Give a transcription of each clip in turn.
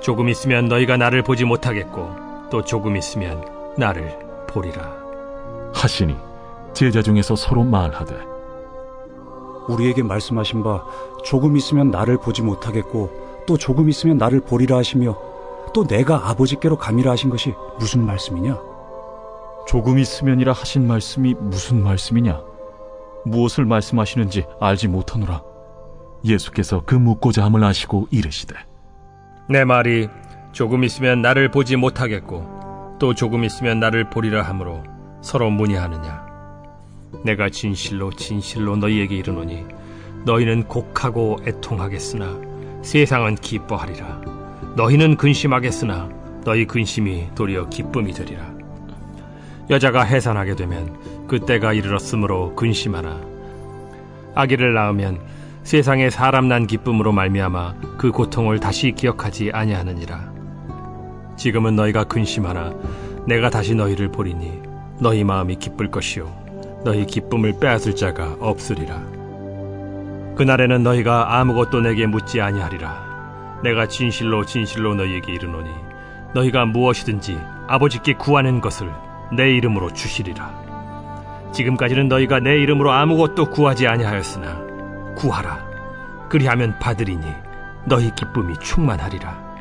조금 있으면 너희가 나를 보지 못하겠고 또 조금 있으면 나를 보리라 하시니 제자 중에서 서로 말하되 우리에게 말씀하신 바 조금 있으면 나를 보지 못하겠고 또 조금 있으면 나를 보리라 하시며 또 내가 아버지께로 가미라 하신 것이 무슨 말씀이냐? 조금 있으면이라 하신 말씀이 무슨 말씀이냐? 무엇을 말씀하시는지 알지 못하노라. 예수께서 그 묻고자 함을 아시고 이르시되 내 말이 조금 있으면 나를 보지 못하겠고 또 조금 있으면 나를 보리라 하므로 서로 문의하느냐? 내가 진실로 진실로 너희에게 이르노니 너희는 곡하고 애통하겠으나 세상은 기뻐하리라. 너희는 근심하겠으나 너희 근심이 도리어 기쁨이 되리라. 여자가 해산하게 되면 그때가 이르렀으므로 근심하나 아기를 낳으면 세상에 사람 난 기쁨으로 말미암아 그 고통을 다시 기억하지 아니하느니라. 지금은 너희가 근심하나 내가 다시 너희를 보리니 너희 마음이 기쁠 것이요 너희 기쁨을 빼앗을 자가 없으리라. 그날에는 너희가 아무것도 내게 묻지 아니하리라. 내가 진실로 진실로 너희에게 이르노니 너희가 무엇이든지 아버지께 구하는 것을 내 이름으로 주시리라. 지금까지는 너희가 내 이름으로 아무것도 구하지 아니하였으나 구하라. 그리하면 받으리니 너희 기쁨이 충만하리라.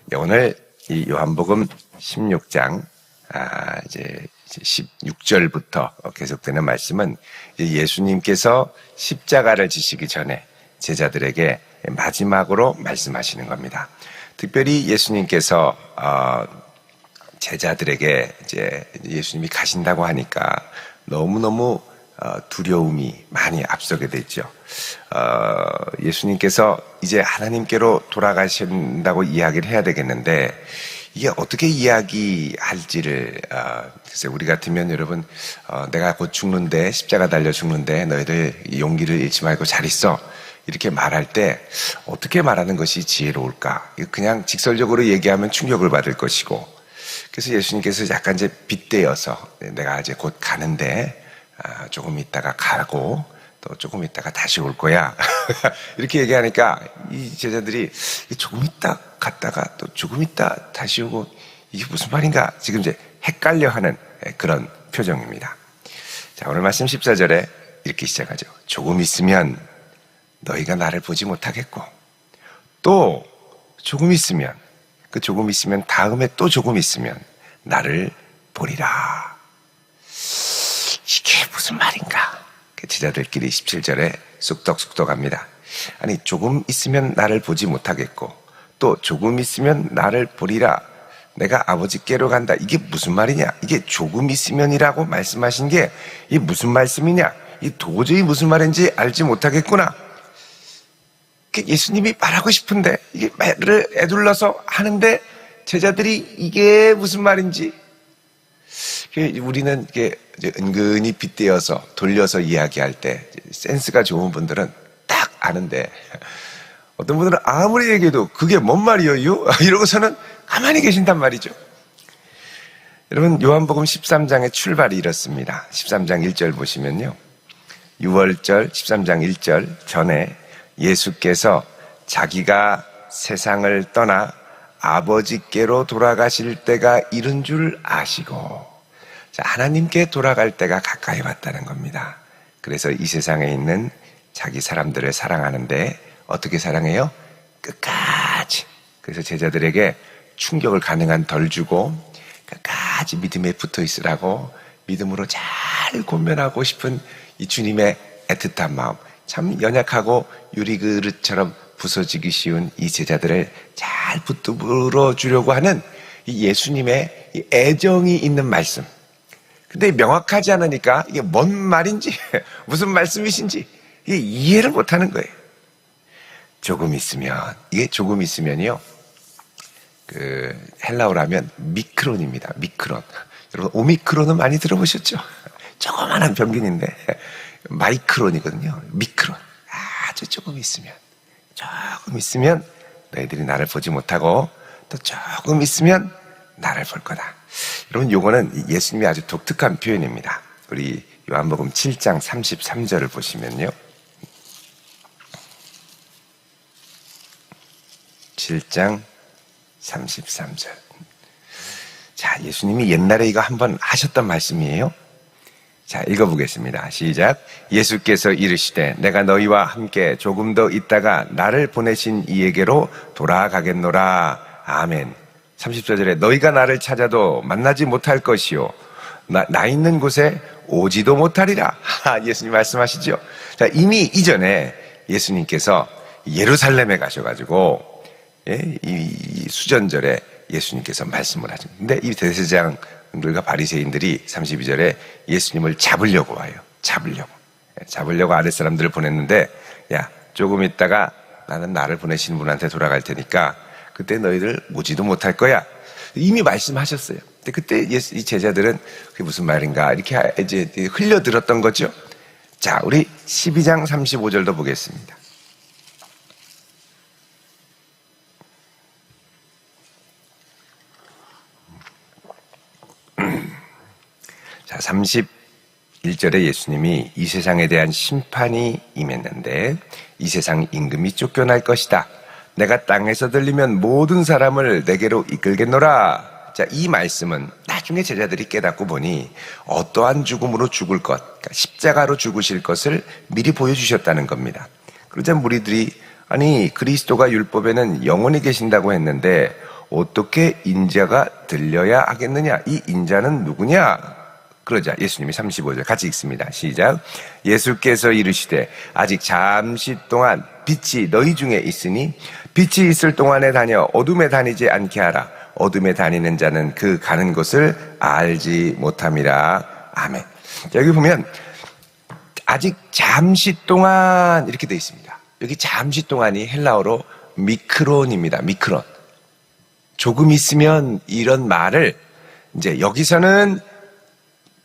네, 오늘 이 요한복음 16장 이제 16절부터 계속되는 말씀은 예수님께서 십자가를 지시기 전에 제자들에게 마지막으로 말씀하시는 겁니다. 특별히 예수님께서 제자들에게 이제 예수님이 가신다고 하니까 너무너무 두려움이 많이 앞서게 됐죠. 예수님께서 이제 하나님께로 돌아가신다고 이야기를 해야 되겠는데 이게 어떻게 이야기할지를 글쎄 우리 같으면 여러분 내가 곧 죽는데 십자가 달려 죽는데 너희들 용기를 잃지 말고 잘 있어 이렇게 말할 때 어떻게 말하는 것이 지혜로울까? 그냥 직설적으로 얘기하면 충격을 받을 것이고 그래서 예수님께서 약간 이제 빗대어서 내가 이제 곧 가는데 조금 있다가 가고 또 조금 있다가 다시 올 거야 이렇게 얘기하니까 이 제자들이 조금 있다 갔다가 또 조금 있다 다시 오고 이게 무슨 말인가 지금 이제 헷갈려하는 그런 표정입니다. 자, 오늘 말씀 14절에 이렇게 시작하죠. 조금 있으면 너희가 나를 보지 못하겠고 또 조금 있으면 그 조금 있으면 다음에 또 조금 있으면 나를 보리라. 이게 무슨 말인가? 제자들끼리 17절에 쑥덕쑥덕합니다. 아니 조금 있으면 나를 보지 못하겠고 또 조금 있으면 나를 보리라. 내가 아버지께로 간다. 이게 무슨 말이냐? 이게 조금 있으면이라고 말씀하신 게 이게 무슨 말씀이냐? 이 도저히 무슨 말인지 알지 못하겠구나. 예수님이 말하고 싶은데 이게 말을 애둘러서 하는데 제자들이 이게 무슨 말인지 우리는 이게 은근히 빗대어서 돌려서 이야기할 때 센스가 좋은 분들은 딱 아는데 어떤 분들은 아무리 얘기해도 그게 뭔 말이에요? 이러고서는 가만히 계신단 말이죠. 여러분 요한복음 13장의 출발이 이렇습니다. 13장 1절 보시면요. 6월절 13장 1절 전에 예수께서 자기가 세상을 떠나 아버지께로 돌아가실 때가 이른 줄 아시고 하나님께 돌아갈 때가 가까이 왔다는 겁니다. 그래서 이 세상에 있는 자기 사람들을 사랑하는데 어떻게 사랑해요? 끝까지. 그래서 제자들에게 충격을 가능한 덜 주고 끝까지 믿음에 붙어 있으라고 믿음으로 잘 권면하고 싶은 이 주님의 애틋한 마음, 참 연약하고 유리그릇처럼 부서지기 쉬운 이 제자들을 잘 붙들어 주려고 하는 이 예수님의 이 애정이 있는 말씀. 근데 명확하지 않으니까 이게 뭔 말인지 무슨 말씀이신지 이게 이해를 못하는 거예요. 조금 있으면, 이게 조금 있으면요, 그 헬라어로 하면 미크론입니다. 미크론. 여러분 오미크론은 많이 들어보셨죠? 조그만한 병균인데 마이크론이거든요. 미크론. 아주 조금 있으면 너희들이 나를 보지 못하고 또 조금 있으면 나를 볼 거다. 여러분 요거는 예수님이 아주 독특한 표현입니다. 우리 요한복음 7장 33절을 보시면요. 7장 33절. 자, 예수님이 옛날에 이거 한번 하셨던 말씀이에요. 자, 읽어보겠습니다. 시작. 예수께서 이르시되 내가 너희와 함께 조금 더 있다가 나를 보내신 이에게로 돌아가겠노라. 아멘. 34절에 너희가 나를 찾아도 만나지 못할 것이요 나 있는 곳에 오지도 못하리라. 예수님 말씀하시죠. 자, 이미 이전에 예수님께서 예루살렘에 가셔가지고 이 수전절에 예수님께서 말씀을 하죠. 근데 이 대제사장들과 바리새인들이 32절에 예수님을 잡으려고 와요. 잡으려고 아랫사람들을 보냈는데, 야, 조금 있다가 나는 나를 보내신 분한테 돌아갈 테니까 그때 너희들 오지도 못할 거야. 이미 말씀하셨어요. 근데 그때 이 제자들은 그게 무슨 말인가 이렇게 이제 흘려들었던 거죠. 자, 우리 12장 35절도 보겠습니다. 자, 31절에 예수님이 이 세상에 대한 심판이 임했는데 이 세상 임금이 쫓겨날 것이다. 내가 땅에서 들리면 모든 사람을 내게로 이끌겠노라. 자, 이 말씀은 나중에 제자들이 깨닫고 보니 어떠한 죽음으로 죽을 것, 그러니까 십자가로 죽으실 것을 미리 보여주셨다는 겁니다. 그러자 무리들이 아니 그리스도가 율법에는 영원히 계신다고 했는데 어떻게 인자가 들려야 하겠느냐? 이 인자는 누구냐? 그러자 예수님이 35절 같이 읽습니다. 시작. 예수께서 이르시되 아직 잠시 동안 빛이 너희 중에 있으니 빛이 있을 동안에 다녀 어둠에 다니지 않게 하라. 어둠에 다니는 자는 그 가는 곳을 알지 못함이라. 아멘. 자, 여기 보면 아직 잠시 동안 이렇게 되어 있습니다. 여기 잠시 동안이 헬라어로 미크론입니다. 미크론. 조금 있으면 이런 말을 이제 여기서는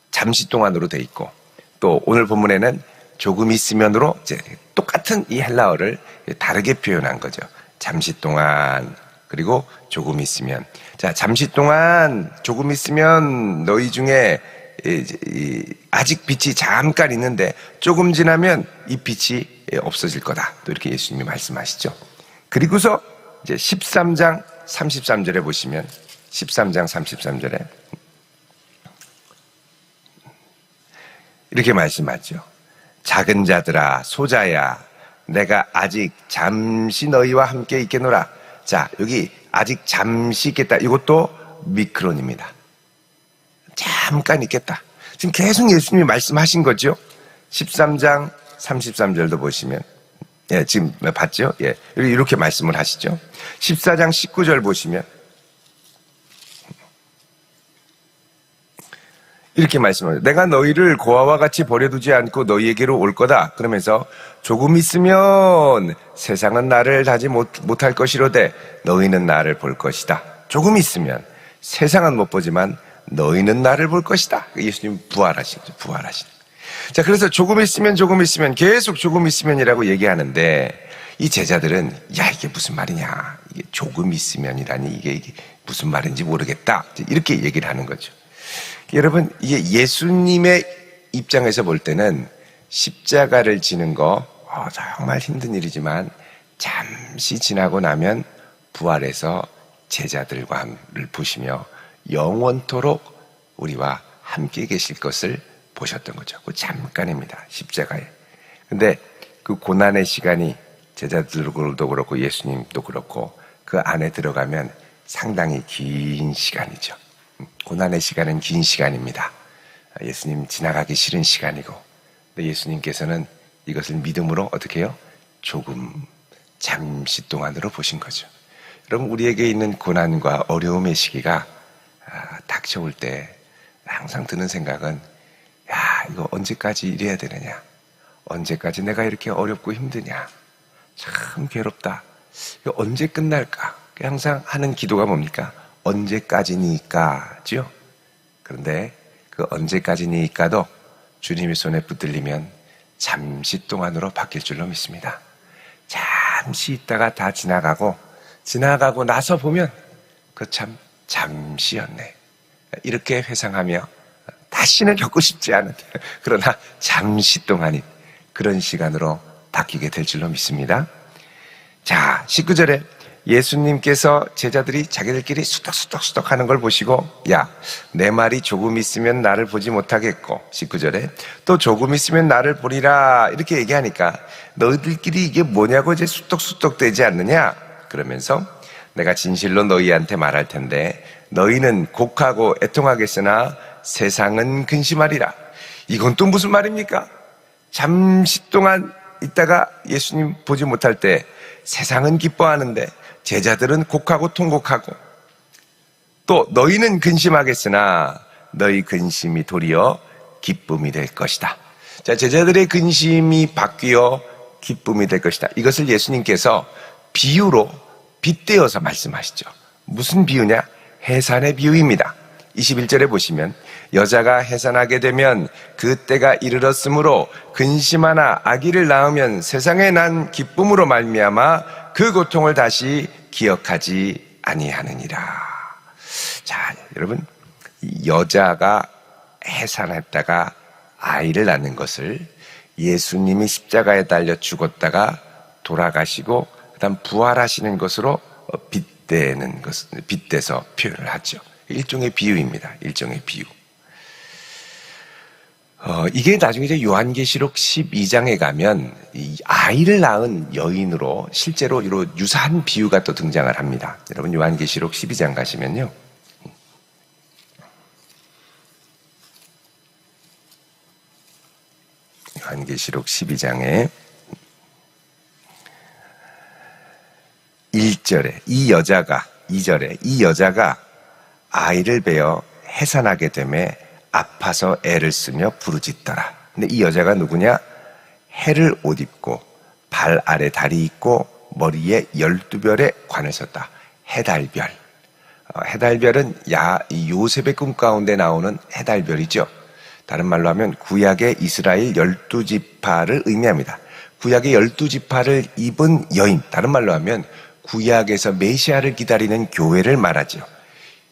잠시 동안으로 돼 있고 또 오늘 본문에는 조금 있으면으로 이제 똑같은 이 헬라어를 다르게 표현한 거죠. 잠시 동안 그리고 조금 있으면. 자, 잠시 동안 조금 있으면 너희 중에 아직 빛이 잠깐 있는데 조금 지나면 이 빛이 없어질 거다. 또 이렇게 예수님이 말씀하시죠. 그리고서 이제 13장 33절에 보시면 13장 33절에 이렇게 말씀하죠. 작은 자들아 소자야 내가 아직 잠시 너희와 함께 있겠노라. 자, 여기 아직 잠시 있겠다. 이것도 미크론입니다. 잠깐 있겠다. 지금 계속 예수님이 말씀하신 거죠. 13장 33절도 보시면 예, 지금 봤죠? 예, 이렇게 말씀을 하시죠. 14장 19절 보시면 이렇게 말씀하죠. 내가 너희를 고아와 같이 버려두지 않고 너희에게로 올 거다. 그러면서 조금 있으면 세상은 나를 다지 못할 것이로되 너희는 나를 볼 것이다. 조금 있으면 세상은 못 보지만 너희는 나를 볼 것이다. 예수님 부활하신 거죠. 부활하신. 자, 그래서 조금 있으면 계속 조금 있으면이라고 얘기하는데 이 제자들은 야, 이게 무슨 말이냐. 이게 조금 있으면이라니 이게 무슨 말인지 모르겠다. 이렇게 얘기를 하는 거죠. 여러분, 이게 예수님의 입장에서 볼 때는 십자가를 지는 거 정말 힘든 일이지만 잠시 지나고 나면 부활해서 제자들과를 보시며 영원토록 우리와 함께 계실 것을 보셨던 거죠. 그 잠깐입니다. 십자가에. 근데 그 고난의 시간이 제자들도 그렇고 예수님도 그렇고 그 안에 들어가면 상당히 긴 시간이죠. 고난의 시간은 긴 시간입니다. 예수님 지나가기 싫은 시간이고, 근데 예수님께서는 이것을 믿음으로 어떻게 해요? 조금 잠시 동안으로 보신 거죠. 여러분, 우리에게 있는 고난과 어려움의 시기가 닥쳐올 때 항상 드는 생각은 야, 이거 언제까지 이래야 되느냐? 언제까지 내가 이렇게 어렵고 힘드냐? 참 괴롭다. 이거 언제 끝날까? 항상 하는 기도가 뭡니까? 언제까지니까죠. 그런데 그 언제까지니까도 주님의 손에 붙들리면 잠시 동안으로 바뀔 줄로 믿습니다. 잠시 있다가 다 지나가고 나서 보면 그 참 잠시였네. 이렇게 회상하며 다시는 겪고 싶지 않은 그러나 잠시 동안인 그런 시간으로 바뀌게 될 줄로 믿습니다. 자, 19절에 예수님께서 제자들이 자기들끼리 수덕수덕 하는 걸 보시고, 야, 내 말이 조금 있으면 나를 보지 못하겠고, 19절에 또 조금 있으면 나를 보리라 이렇게 얘기하니까 너희들끼리 이게 뭐냐고 이제 수덕수덕 되지 않느냐? 그러면서 내가 진실로 너희한테 말할 텐데 너희는 곡하고 애통하겠으나 세상은 근심하리라. 이건 또 무슨 말입니까? 잠시 동안 있다가 예수님 보지 못할 때 세상은 기뻐하는데 제자들은 곡하고 통곡하고, 또 너희는 근심하겠으나 너희 근심이 도리어 기쁨이 될 것이다. 자, 제자들의 근심이 바뀌어 기쁨이 될 것이다. 이것을 예수님께서 비유로 빗대어서 말씀하시죠. 무슨 비유냐? 해산의 비유입니다. 21절에 보시면 여자가 해산하게 되면 그 때가 이르렀으므로 근심하나 아기를 낳으면 세상에 난 기쁨으로 말미암아 그 고통을 다시 기억하지 아니하느니라. 자, 여러분, 여자가 해산했다가 아이를 낳는 것을 예수님이 십자가에 달려 죽었다가 돌아가시고 그다음 부활하시는 것으로 빗대서 표현을 하죠. 일종의 비유입니다. 일종의 비유. 이게 나중에 이제 요한계시록 12장에 가면 이 아이를 낳은 여인으로 실제로 유사한 비유가 또 등장을 합니다. 여러분, 요한계시록 12장 가시면요. 요한계시록 12장에 1절에 2절에 이 여자가 아이를 베어 해산하게 되매 아파서 애를 쓰며 부르짖더라. 근데 이 여자가 누구냐? 해를 옷 입고 발 아래 다리 있고 머리에 12별의 관을 썼다. 해달별. 해달별은 요셉의 꿈 가운데 나오는 해달별이죠. 다른 말로 하면 구약의 이스라엘 12지파를 의미합니다. 구약의 12지파를 입은 여인, 다른 말로 하면 구약에서 메시아를 기다리는 교회를 말하죠.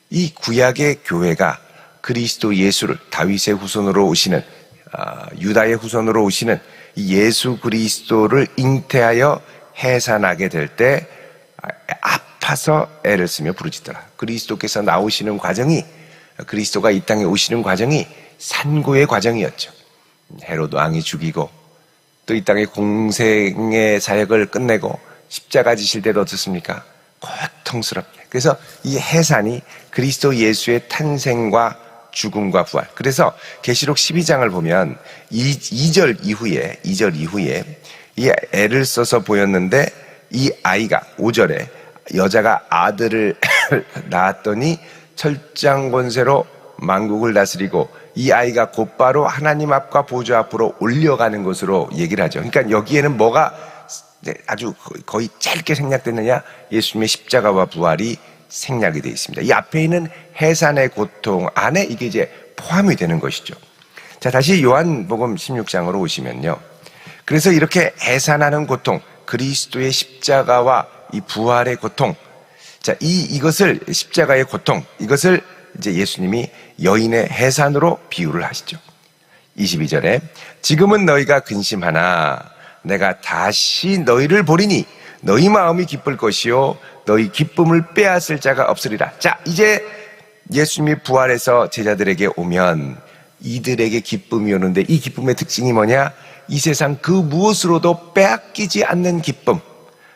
이 구약의 교회가 그리스도 예수를, 다윗의 후손으로 오시는, 유다의 후손으로 오시는 예수 그리스도를 잉태하여 해산하게 될 때 아파서 애를 쓰며 부르짖더라. 그리스도께서 나오시는 과정이, 그리스도가 이 땅에 오시는 과정이 산고의 과정이었죠. 헤로드 왕이 죽이고 또 이 땅의 공생의 사역을 끝내고 십자가 지실 때도 어떻습니까? 고통스럽게. 그래서 이 해산이 그리스도 예수의 탄생과 죽음과 부활. 그래서 계시록 12장을 보면 2절 이후에 이 애를 써서 보였는데 이 아이가 5절에 여자가 아들을 낳았더니 철장 권세로 만국을 다스리고 이 아이가 곧바로 하나님 앞과 보좌 앞으로 올려가는 것으로 얘기를 하죠. 그러니까 여기에는 뭐가 아주 거의 짧게 생략됐느냐? 예수님의 십자가와 부활이 생략이 되어 있습니다. 이 앞에 있는 해산의 고통 안에 이게 이제 포함이 되는 것이죠. 자, 다시 요한복음 16장으로 오시면요. 그래서 이렇게 해산하는 고통, 그리스도의 십자가와 이 부활의 고통, 자, 이것을 십자가의 고통, 이것을 이제 예수님이 여인의 해산으로 비유를 하시죠. 22절에 지금은 너희가 근심하나 내가 다시 너희를 보리니 너희 마음이 기쁠 것이요 너희 기쁨을 빼앗을 자가 없으리라. 자, 이제 예수님이 부활해서 제자들에게 오면 이들에게 기쁨이 오는데 이 기쁨의 특징이 뭐냐? 이 세상 그 무엇으로도 빼앗기지 않는 기쁨,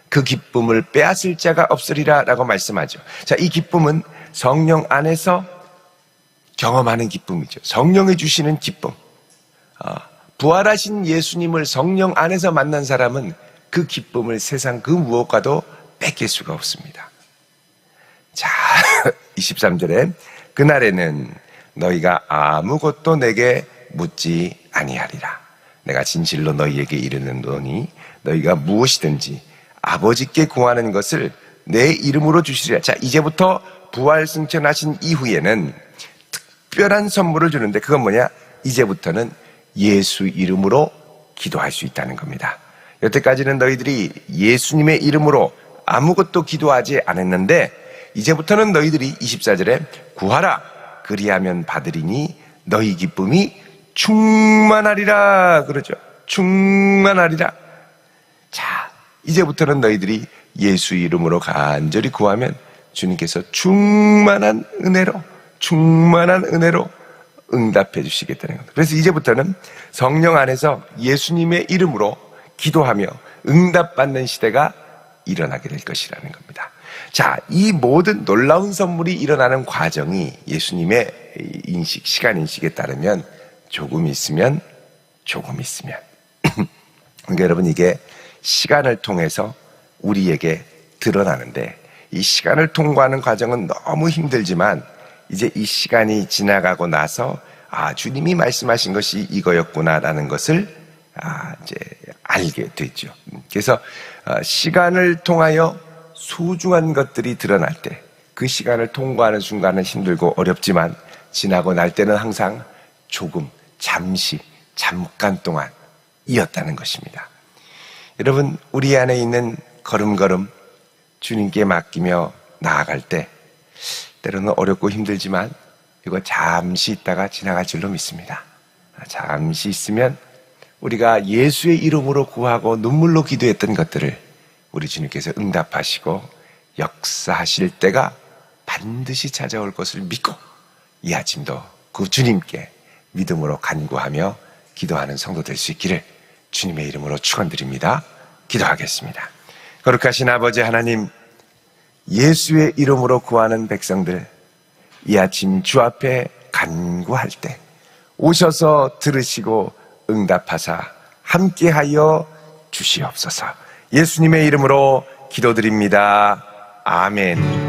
그 기쁨을 빼앗을 자가 없으리라 라고 말씀하죠. 자, 이 기쁨은 성령 안에서 경험하는 기쁨이죠. 성령이 주시는 기쁨. 부활하신 예수님을 성령 안에서 만난 사람은 그 기쁨을 세상 그 무엇과도 뺏길 수가 없습니다. 자, 23절에 그날에는 너희가 아무것도 내게 묻지 아니하리라. 내가 진실로 너희에게 이르노니 너희가 무엇이든지 아버지께 구하는 것을 내 이름으로 주시리라. 자, 이제부터 부활 승천하신 이후에는 특별한 선물을 주는데 그건 뭐냐? 이제부터는 예수 이름으로 기도할 수 있다는 겁니다. 여태까지는 너희들이 예수님의 이름으로 아무것도 기도하지 않았는데 이제부터는 너희들이 24절에 구하라 그리하면 받으리니 너희 기쁨이 충만하리라 그러죠. 충만하리라. 자, 이제부터는 너희들이 예수 이름으로 간절히 구하면 주님께서 충만한 은혜로 응답해 주시겠다는 겁니다. 그래서 이제부터는 성령 안에서 예수님의 이름으로 기도하며 응답받는 시대가 일어나게 될 것이라는 겁니다. 자, 이 모든 놀라운 선물이 일어나는 과정이 예수님의 인식, 시간 인식에 따르면 조금 있으면 그러니까 여러분, 이게 시간을 통해서 우리에게 드러나는데, 이 시간을 통과하는 과정은 너무 힘들지만 이제 이 시간이 지나가고 나서 주님이 말씀하신 것이 이거였구나라는 것을 이제 알게 되죠. 그래서 시간을 통하여 소중한 것들이 드러날 때, 그 시간을 통과하는 순간은 힘들고 어렵지만 지나고 날 때는 항상 조금, 잠깐 동안이었다는 것입니다. 여러분, 우리 안에 있는 걸음걸음 주님께 맡기며 나아갈 때 때로는 어렵고 힘들지만 이거 잠시 있다가 지나갈 줄로 믿습니다. 잠시 있으면 우리가 예수의 이름으로 구하고 눈물로 기도했던 것들을 우리 주님께서 응답하시고 역사하실 때가 반드시 찾아올 것을 믿고 이 아침도 그 주님께 믿음으로 간구하며 기도하는 성도 될 수 있기를 주님의 이름으로 축원드립니다. 기도하겠습니다. 거룩하신 아버지 하나님, 예수의 이름으로 구하는 백성들, 이 아침 주 앞에 간구할 때 오셔서 들으시고 응답하사 함께하여 주시옵소서. 예수님의 이름으로 기도드립니다. 아멘.